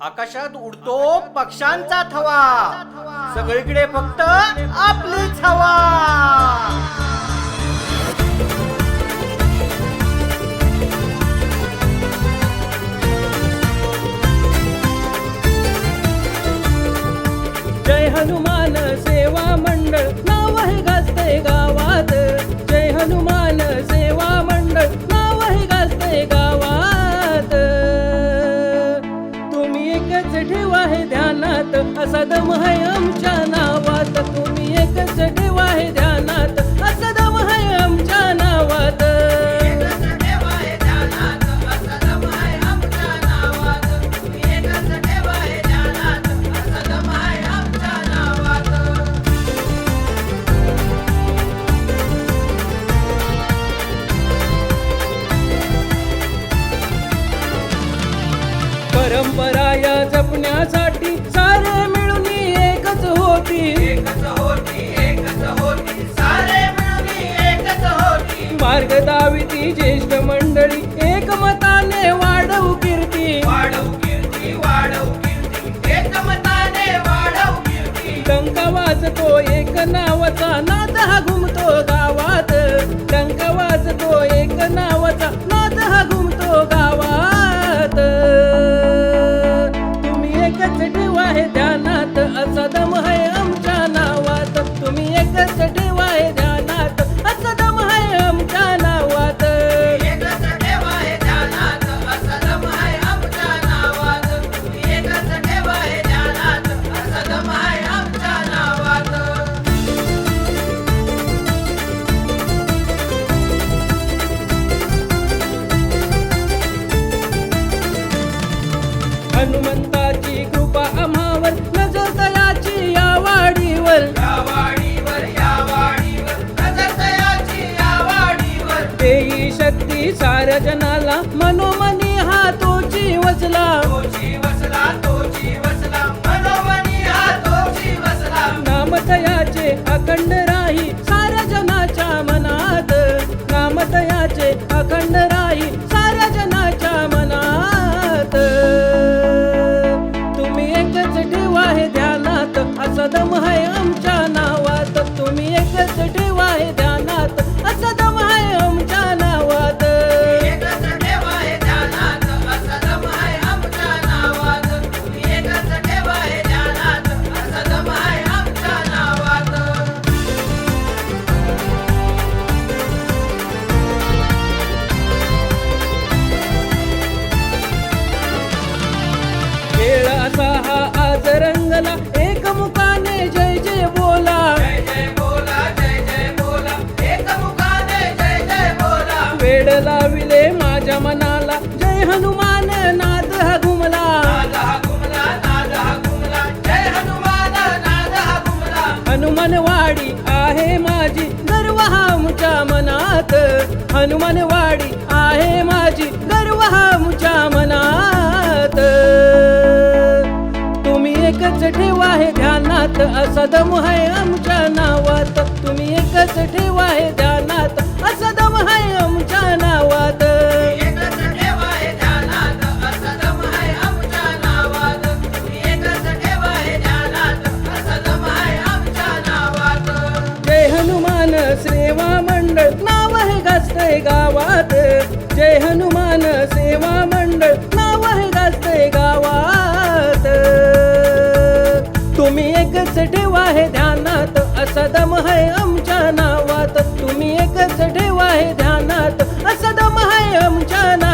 आकाशात उडतो पक्ष्यांचा थवा, सगळीकडे फक्त आपलीच हवा. जय हनुमान सेवा मंडळ नाव आहे गाजते गावात. जय हनुमान सेवा मंडळ नाव आहे गाजते गावात. तुम्ही एकच ठेवा हे ध्यानात, असा दम आहे आमच्या नावात. तुम्ही एकच ठेवा हे ध्यानात, असा दम आहे आमच्या नावात. परंपरा या जपण्यासाठी सारे मिळून एकच होती. मार्ग दाविती ज्येष्ठ मंडळी एकमताने वाढवू कीर्ती. डंका वाजतो एक नावाचा, नाद हा घुमतो गावात. डंका वाजतो एक नावाचा, नाद हा घुमतो गावात. तुम्ही एकच ठेवा हे ध्यानात, असा दम आहे आमच्या नावात. तुम्ही एकच ठेवा हे ध्यानात, असा दम आहे आमच्या नावात. हनुमंताची कृपा आम्हावर, नजर दयाची या वाडीवर. देई शक्ती साऱ्या जनाला, मनोमनी हा तोची वचला. नामदयाचे अखंड राही साऱ्या जनाच्या मनात. नामदयाचे अखंड राही साऱ्या जनाच्या मनात. तुम्ही एकच ठेवा हे ध्यानात, असा दम आहे आमच्या नावात. तुम्ही एकच ठेवा हे ध्यानात, असा दम आहे आमच्या नावात. खेळ असा हा आज रंगला, एकमुखाने जय जय बोला. वेड लाविले माझ्या मनाला, जय हनुमान नाद हा घुमला. हनुमानवाडी आहे माझी, गर्व हा आमच्या मनात. हनुमानवाडी आहे माझी, गर्व हा आमच्या मनात. तुम्ही एकच ठेवा हे ध्यानात, असा दम आहे आमच्या नावात. तुम्ही एकच ठेवा हे ध्यानात, असा दम आहे आमच्या नावात. जय हनुमान सेवा मंडळ नाव आहे गाजते गावात. जय हनुमान सेवा मंडळ नाव आहे गाजते गावात. तुम्ही एकच ठेवा हे ध्यानात, असा दम आहे आमच्या नावात. तुम्ही एकच ठेवा हे ध्यानात, असा दम आहे आमच्या नावात.